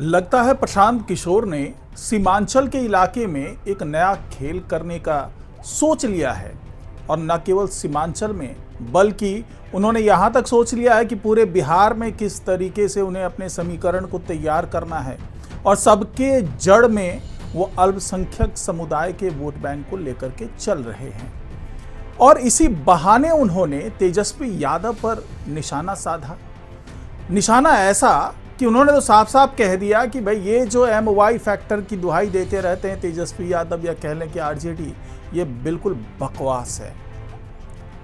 लगता है प्रशांत किशोर ने सीमांचल के इलाके में एक नया खेल करने का सोच लिया है। और न केवल सीमांचल में बल्कि उन्होंने यहाँ तक सोच लिया है कि पूरे बिहार में किस तरीके से उन्हें अपने समीकरण को तैयार करना है और सबके जड़ में वो अल्पसंख्यक समुदाय के वोट बैंक को लेकर के चल रहे हैं। और इसी बहाने उन्होंने तेजस्वी यादव पर निशाना साधा। निशाना ऐसा कि उन्होंने तो साफ साफ कह दिया कि भाई ये जो MY फैक्टर की दुहाई देते रहते हैं तेजस्वी यादव या कह लें कि RJD, ये बिल्कुल बकवास है,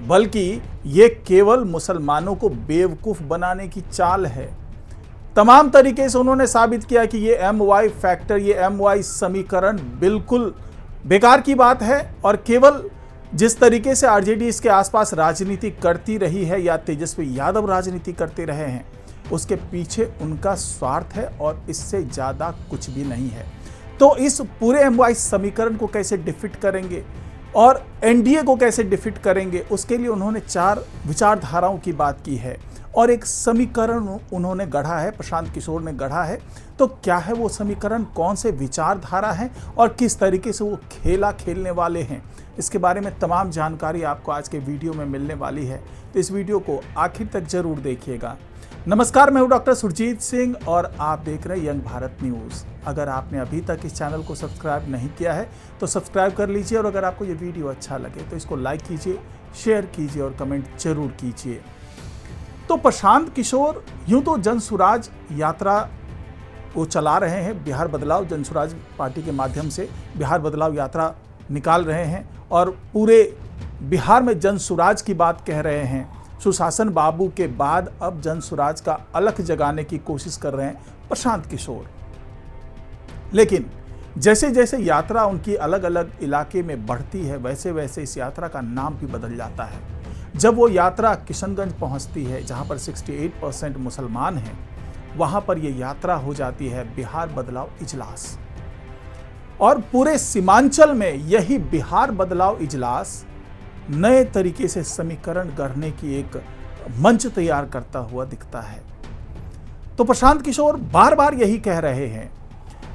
बल्कि ये केवल मुसलमानों को बेवकूफ़ बनाने की चाल है। तमाम तरीके से उन्होंने साबित किया कि ये MY फैक्टर, ये MY समीकरण बिल्कुल बेकार की बात है। और केवल जिस तरीके से RJD इसके आसपास राजनीति करती रही है या तेजस्वी यादव राजनीति करते रहे हैं, उसके पीछे उनका स्वार्थ है और इससे ज़्यादा कुछ भी नहीं है। तो इस पूरे MY समीकरण को कैसे डिफीट करेंगे और NDA को कैसे डिफीट करेंगे, उसके लिए उन्होंने 4 विचारधाराओं की बात की है और एक समीकरण उन्होंने गढ़ा है, प्रशांत किशोर ने गढ़ा है। तो क्या है वो समीकरण, कौन से विचारधारा हैं और किस तरीके से वो खेला खेलने वाले हैं, इसके बारे में तमाम जानकारी आपको आज के वीडियो में मिलने वाली है। तो इस वीडियो को आखिर तक जरूर देखिएगा। नमस्कार, मैं हूं डॉक्टर सुरजीत सिंह और आप देख रहे हैं यंग भारत न्यूज़। अगर आपने अभी तक इस चैनल को सब्सक्राइब नहीं किया है तो सब्सक्राइब कर लीजिए और अगर आपको ये वीडियो अच्छा लगे तो इसको लाइक कीजिए, शेयर कीजिए और कमेंट जरूर कीजिए। तो प्रशांत किशोर यूं तो जनसुराज यात्रा को चला रहे हैं, बिहार बदलाव जनसुराज पार्टी के माध्यम से बिहार बदलाव यात्रा निकाल रहे हैं और पूरे बिहार में जनसुराज की बात कह रहे हैं। सुशासन बाबू के बाद अब जनसुराज का अलख जगाने की कोशिश कर रहे हैं प्रशांत किशोर। लेकिन जैसे जैसे यात्रा उनकी अलग अलग इलाके में बढ़ती है वैसे वैसे इस यात्रा का नाम भी बदल जाता है। जब वो यात्रा किशनगंज पहुंचती है जहां पर 68% मुसलमान हैं, वहां पर ये यात्रा हो जाती है बिहार बदलाव इजलास। और पूरे सीमांचल में यही बिहार बदलाव इजलास नए तरीके से समीकरण गढ़ने की एक मंच तैयार करता हुआ दिखता है। तो प्रशांत किशोर बार बार यही कह रहे हैं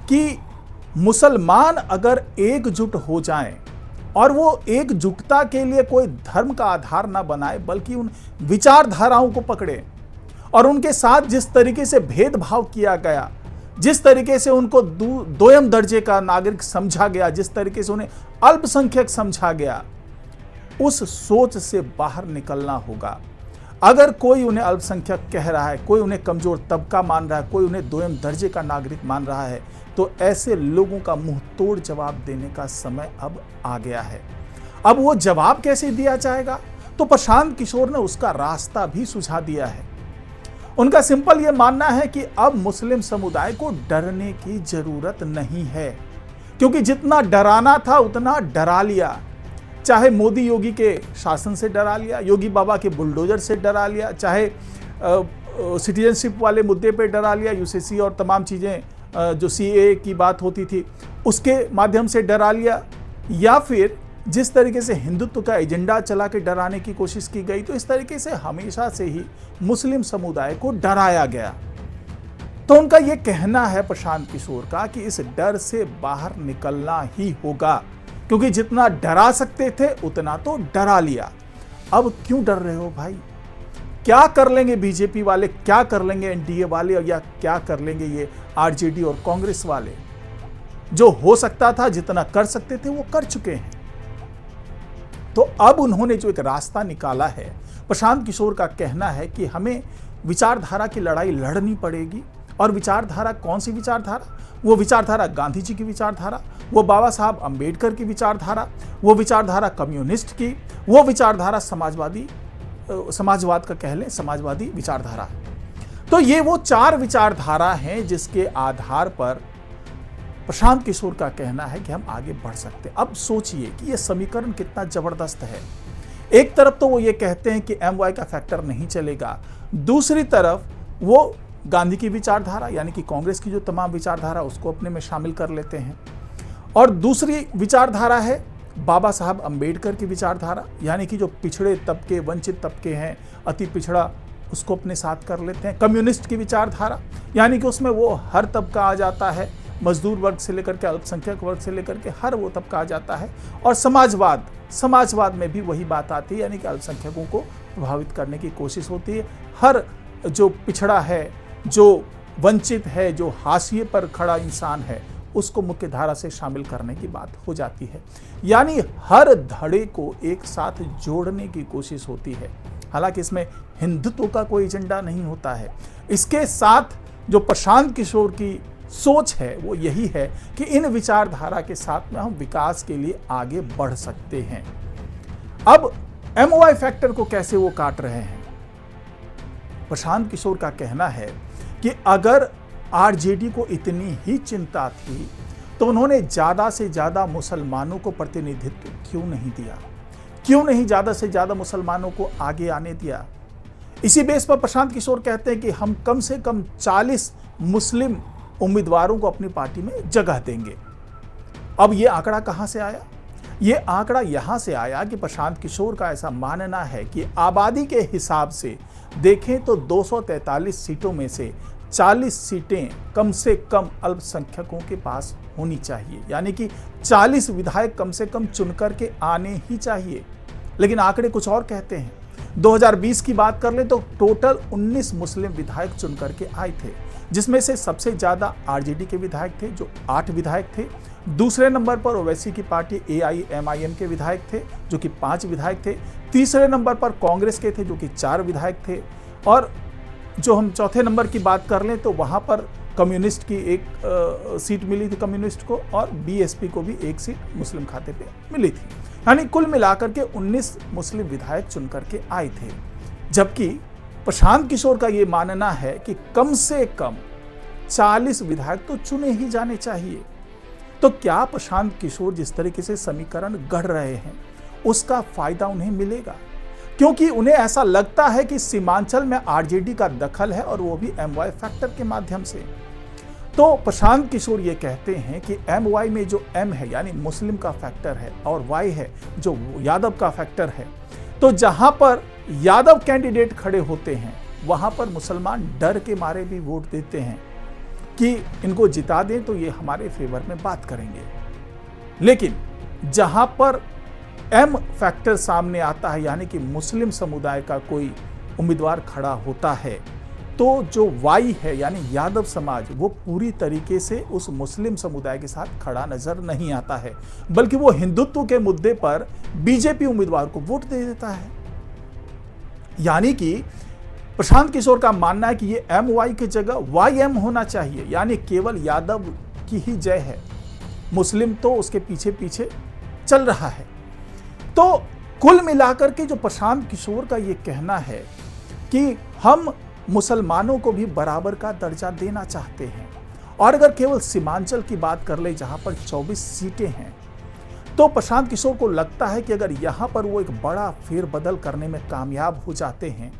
कि मुसलमान अगर एकजुट हो जाएं और वो एकजुटता के लिए कोई धर्म का आधार ना बनाए बल्कि उन विचारधाराओं को पकड़े और उनके साथ जिस तरीके से भेदभाव किया गया, जिस तरीके से उनको दोयम दर्जे का नागरिक समझा गया, जिस तरीके से उन्हें अल्पसंख्यक समझा गया, उस सोच से बाहर निकलना होगा। अगर कोई उन्हें अल्पसंख्यक कह रहा है, कोई उन्हें कमजोर तबका मान रहा है, कोई उन्हें दोयम दर्जे का नागरिक मान रहा है, तो ऐसे लोगों का मुंह तोड़ जवाब देने का समय अब आ गया है। अब वो जवाब कैसे दिया जाएगा, तो प्रशांत किशोर ने उसका रास्ता भी सुझा दिया है। उनका सिंपल ये मानना है कि अब मुस्लिम समुदाय को डरने की जरूरत नहीं है, क्योंकि जितना डराना था उतना डरा लिया। चाहे मोदी योगी के शासन से डरा लिया, योगी बाबा के बुलडोजर से डरा लिया, चाहे सिटीजनशिप वाले मुद्दे पे डरा लिया, UCC और तमाम चीज़ें जो CAA की बात होती थी उसके माध्यम से डरा लिया, या फिर जिस तरीके से हिंदुत्व का एजेंडा चला के डराने की कोशिश की गई, तो इस तरीके से हमेशा से ही मुस्लिम समुदाय को डराया गया। तो उनका ये कहना है प्रशांत किशोर का कि इस डर से बाहर निकलना ही होगा, क्योंकि जितना डरा सकते थे उतना तो डरा लिया। अब क्यों डर रहे हो भाई? क्या कर लेंगे बीजेपी वाले, क्या कर लेंगे NDA वाले, या क्या कर लेंगे ये RJD और कांग्रेस वाले? जो हो सकता था, जितना कर सकते थे वो कर चुके हैं। तो अब उन्होंने जो एक रास्ता निकाला है, प्रशांत किशोर का कहना है कि हमें विचारधारा की लड़ाई लड़नी पड़ेगी। और विचारधारा कौन सी विचारधारा? वो विचारधारा गांधी जी की विचारधारा, वो बाबा साहब अंबेडकर की विचारधारा, वो विचारधारा कम्युनिस्ट की, वो विचारधारा समाजवाद का कह लें, समाजवादी विचारधारा। तो ये वो 4 विचारधारा हैं जिसके आधार पर प्रशांत किशोर का कहना है कि हम आगे बढ़ सकते हैं। अब सोचिए कि ये समीकरण कितना जबरदस्त है। एक तरफ तो वो ये कहते हैं कि MY का फैक्टर नहीं चलेगा, दूसरी तरफ वो गांधी की विचारधारा यानी कि कांग्रेस की जो तमाम विचारधारा उसको अपने में शामिल कर लेते हैं, और दूसरी विचारधारा है बाबा साहब अंबेडकर की विचारधारा, यानी कि जो पिछड़े तबके, वंचित तबके हैं, अति पिछड़ा उसको अपने साथ कर लेते हैं। कम्युनिस्ट की विचारधारा, यानी कि उसमें वो हर तबका आ जाता है, मजदूर वर्ग से लेकर के अल्पसंख्यक वर्ग से लेकर के हर वो तबका आ जाता है। और समाजवाद में भी वही बात आती है, यानी कि अल्पसंख्यकों को प्रभावित करने की कोशिश होती है। हर जो पिछड़ा है, जो वंचित है, जो हाशिए पर खड़ा इंसान है, उसको मुख्य धारा से शामिल करने की बात हो जाती है। यानी हर धड़े को एक साथ जोड़ने की कोशिश होती है। हालांकि इसमें हिंदुत्व का कोई एजेंडा नहीं होता है। इसके साथ जो प्रशांत किशोर की सोच है वो यही है कि इन विचारधारा के साथ में हम विकास के लिए आगे बढ़ सकते हैं। अब MOI फैक्टर को कैसे वो काट रहे हैं? प्रशांत किशोर का कहना है कि अगर RJD को इतनी ही चिंता थी तो उन्होंने ज्यादा से ज्यादा मुसलमानों को प्रतिनिधित्व क्यों नहीं दिया, क्यों नहीं ज्यादा से ज्यादा मुसलमानों को आगे आने दिया। इसी बेस पर प्रशांत किशोर कहते हैं कि हम कम से कम 40 मुस्लिम उम्मीदवारों को अपनी पार्टी में जगह देंगे। अब ये आंकड़ा कहां से आया? ये आंकड़ा यहां से आया कि प्रशांत किशोर का ऐसा मानना है कि आबादी के हिसाब से देखें तो 243 सीटों में से 40 सीटें कम से कम अल्पसंख्यकों के पास होनी चाहिए, यानी कि 40 विधायक कम से कम चुनकर के आने ही चाहिए। लेकिन आंकड़े कुछ और कहते हैं। 2020 की बात कर ले तो टोटल 19 मुस्लिम विधायक चुनकर के आए थे, जिसमें से सबसे ज्यादा RJD के विधायक थे जो 8 विधायक थे। दूसरे नंबर पर ओवैसी की पार्टी AIMIM के विधायक थे जो कि 5 विधायक थे। तीसरे नंबर पर कांग्रेस के थे जो कि 4 विधायक थे। और जो हम चौथे नंबर की बात कर लें तो वहां पर कम्युनिस्ट की एक सीट मिली थी कम्युनिस्ट को, और BSP को भी एक सीट मुस्लिम खाते पे मिली थी। यानी कुल मिलाकर के 19 मुस्लिम विधायक चुनकर के आए थे। जबकि प्रशांत किशोर का ये मानना है कि कम से कम 40 विधायक तो चुने ही जाने चाहिए। तो क्या प्रशांत किशोर जिस तरीके से समीकरण गढ़ रहे हैं उसका फायदा उन्हें मिलेगा? क्योंकि उन्हें ऐसा लगता है कि सीमांचल में RJD का दखल है और वो भी MOI फैक्टर के माध्यम से। तो प्रशांत किशोर ये कहते हैं कि MOI में जो M है यानी मुस्लिम का फैक्टर है और Y है जो यादव का फैक्टर है, तो जहां पर यादव कैंडिडेट खड़े होते हैं वहां पर मुसलमान डर के मारे भी वोट देते हैं कि इनको जिता दें तो ये हमारे फेवर में बात करेंगे। लेकिन जहां पर M फैक्टर सामने आता है, यानी कि मुस्लिम समुदाय का कोई उम्मीदवार खड़ा होता है, तो जो Y है यानी यादव समाज वो पूरी तरीके से उस मुस्लिम समुदाय के साथ खड़ा नजर नहीं आता है, बल्कि वो हिंदुत्व के मुद्दे पर BJP उम्मीदवार को वोट दे देता है। यानी कि प्रशांत किशोर का मानना है कि ये MOI की जगह YM होना चाहिए, यानी केवल यादव की ही जय है, मुस्लिम तो उसके पीछे पीछे चल रहा है। तो कुल मिलाकर के जो प्रशांत किशोर का ये कहना है कि हम मुसलमानों को भी बराबर का दर्जा देना चाहते हैं, और अगर केवल सीमांचल की बात कर ले जहां पर 24 सीटें हैं, तो प्रशांत किशोर को लगता है कि अगर यहां पर वो एक बड़ा फेरबदल करने में कामयाब हो जाते हैं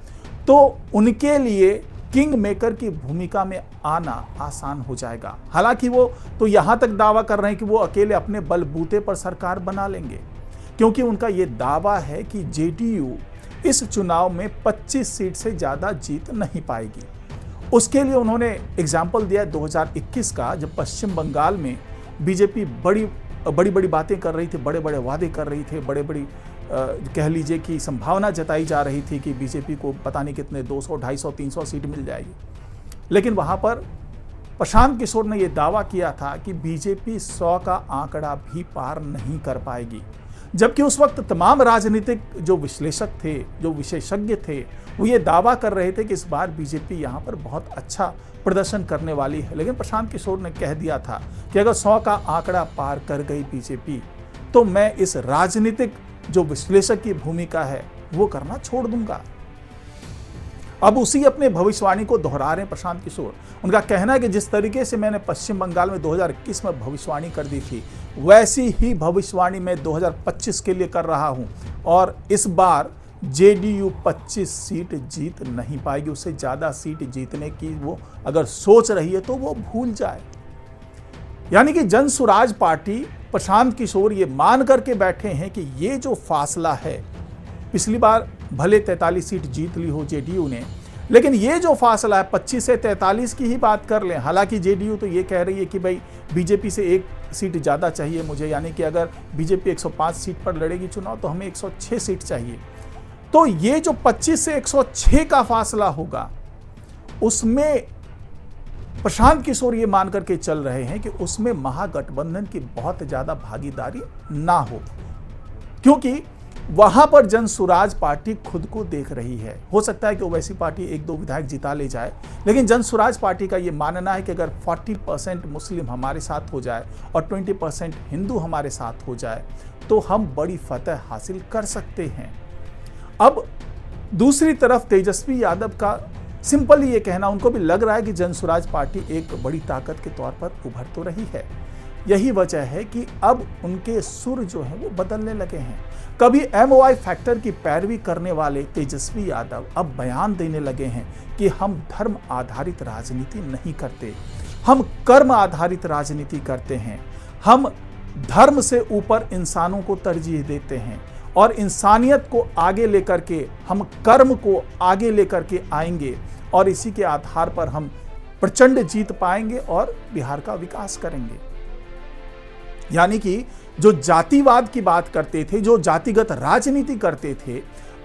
तो उनके लिए किंग मेकर की भूमिका में आना आसान हो जाएगा। हालांकि वो तो यहां तक दावा कर रहे हैं कि वो अकेले अपने बलबूते पर सरकार बना लेंगे, क्योंकि उनका ये दावा है कि JDU इस चुनाव में 25 सीट से ज़्यादा जीत नहीं पाएगी। उसके लिए उन्होंने एग्जाम्पल दिया 2021 का, जब पश्चिम बंगाल में BJP बड़ी बातें कर रही थी, बड़े बड़े वादे कर रही थी, बड़ी कह लीजिए कि संभावना जताई जा रही थी कि BJP को पता नहीं कितने 200, 250, 300 सीट मिल जाएगी। लेकिन वहाँ पर प्रशांत किशोर ने यह दावा किया था कि BJP 100 का आंकड़ा भी पार नहीं कर पाएगी, जबकि उस वक्त तमाम राजनीतिक जो विश्लेषक थे, जो विशेषज्ञ थे, वो ये दावा कर रहे थे कि इस बार BJP यहाँ पर बहुत अच्छा प्रदर्शन करने वाली है। लेकिन प्रशांत किशोर ने कह दिया था कि अगर 100 का आंकड़ा पार कर गई BJP तो मैं इस राजनीतिक जो विश्लेषक की भूमिका है वो करना छोड़ दूंगा। अब उसी अपने भविष्यवाणी को दोहरा रहे हैं प्रशांत किशोर। उनका कहना है कि जिस तरीके से मैंने पश्चिम बंगाल में 2021 में भविष्यवाणी कर दी थी, वैसी ही भविष्यवाणी मैं 2025 के लिए कर रहा हूं, और इस बार JDU 25 सीट जीत नहीं पाएगी। उससे ज्यादा सीट जीतने की वो अगर सोच रही है तो वो भूल जाए। यानी कि जन सुराज पार्टी, प्रशांत किशोर ये मान करके बैठे हैं कि ये जो फासला है, पिछली बार भले 43 सीट जीत ली हो JDU ने, लेकिन ये जो फासला है 25 से 43 की ही बात कर लें, हालांकि जेडीयू तो ये कह रही है कि भाई बीजेपी से एक सीट ज़्यादा चाहिए मुझे, यानी कि अगर बीजेपी 105 सीट पर लड़ेगी चुनाव तो हमें 106 सीट चाहिए। तो ये जो 25 से 106 का फासला होगा उसमें प्रशांत किशोर ये मान करके चल रहे हैं कि उसमें महागठबंधन की बहुत ज़्यादा भागीदारी ना हो, क्योंकि वहां पर जन सुराज पार्टी खुद को देख रही है। हो सकता है कि ओवैसी पार्टी 1-2 विधायक जिता ले जाए, लेकिन जन सुराज पार्टी का यह मानना है कि अगर 40% मुस्लिम हमारे साथ हो जाए और 20% हिंदू हमारे साथ हो जाए तो हम बड़ी फतह हासिल कर सकते हैं। अब दूसरी तरफ तेजस्वी यादव का सिंपल ये कहना, उनको भी लग रहा है कि जन सुराज पार्टी एक बड़ी ताकत के तौर पर उभर तो रही है। यही वजह है कि अब उनके सुर जो हैं वो बदलने लगे हैं। कभी MOI फैक्टर की पैरवी करने वाले तेजस्वी यादव अब बयान देने लगे हैं कि हम धर्म आधारित राजनीति नहीं करते, हम कर्म आधारित राजनीति करते हैं, हम धर्म से ऊपर इंसानों को तरजीह देते हैं और इंसानियत को आगे लेकर के हम कर्म को आगे लेकर के आएंगे और इसी के आधार पर हम प्रचंड जीत पाएंगे और बिहार का विकास करेंगे। यानी कि जो जातिवाद की बात करते थे, जो जातिगत राजनीति करते थे,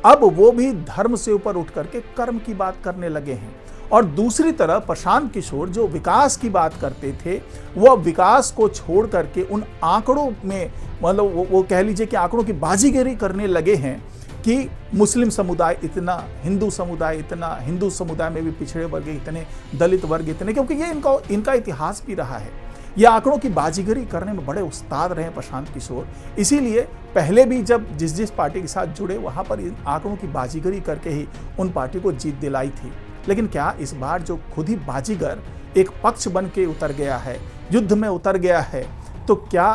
अब वो भी धर्म से ऊपर उठ करके कर्म की बात करने लगे हैं। और दूसरी तरफ प्रशांत किशोर जो विकास की बात करते थे, वो विकास को छोड़ करके उन आंकड़ों में, मतलब वो कह लीजिए कि आंकड़ों की बाजीगरी करने लगे हैं कि मुस्लिम समुदाय इतना, हिंदू समुदाय इतना, हिंदू समुदाय में भी पिछड़े वर्ग इतने, दलित वर्ग इतने, क्योंकि ये इनका इतिहास भी रहा है। ये आंकड़ों की बाजीगरी करने में बड़े उस्ताद रहे प्रशांत किशोर, इसीलिए पहले भी जब जिस पार्टी के साथ जुड़े वहां पर इन आंकड़ों की बाजीगरी करके ही उन पार्टी को जीत दिलाई थी। लेकिन क्या इस बार जो खुद ही बाजीगर एक पक्ष बन के उतर गया है, युद्ध में उतर गया है, तो क्या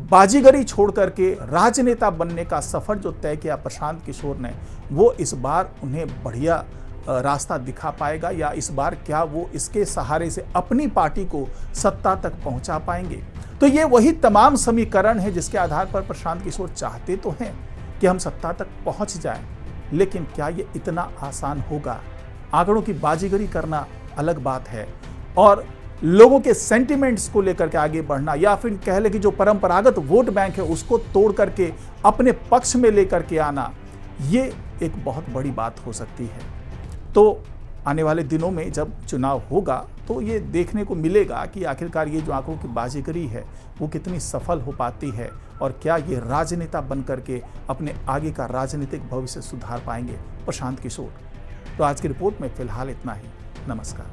बाजीगरी छोड़ करके राजनेता बनने का सफर जो तय किया प्रशांत किशोर ने, वो इस बार उन्हें बढ़िया रास्ता दिखा पाएगा, या इस बार क्या वो इसके सहारे से अपनी पार्टी को सत्ता तक पहुंचा पाएंगे? तो ये वही तमाम समीकरण है जिसके आधार पर प्रशांत किशोर चाहते तो हैं कि हम सत्ता तक पहुंच जाएं, लेकिन क्या ये इतना आसान होगा? आंकड़ों की बाजीगरी करना अलग बात है और लोगों के सेंटिमेंट्स को लेकर के आगे बढ़ना, या फिर कह ले कि जो परंपरागत वोट बैंक है उसको तोड़ करके अपने पक्ष में लेकर के आना, ये एक बहुत बड़ी बात हो सकती है। तो आने वाले दिनों में जब चुनाव होगा तो ये देखने को मिलेगा कि आखिरकार ये जो आंकड़ों की बाजीगरी है वो कितनी सफल हो पाती है और क्या ये राजनेता बन करके अपने आगे का राजनीतिक भविष्य सुधार पाएंगे प्रशांत किशोर। तो आज की रिपोर्ट में फिलहाल इतना ही। नमस्कार।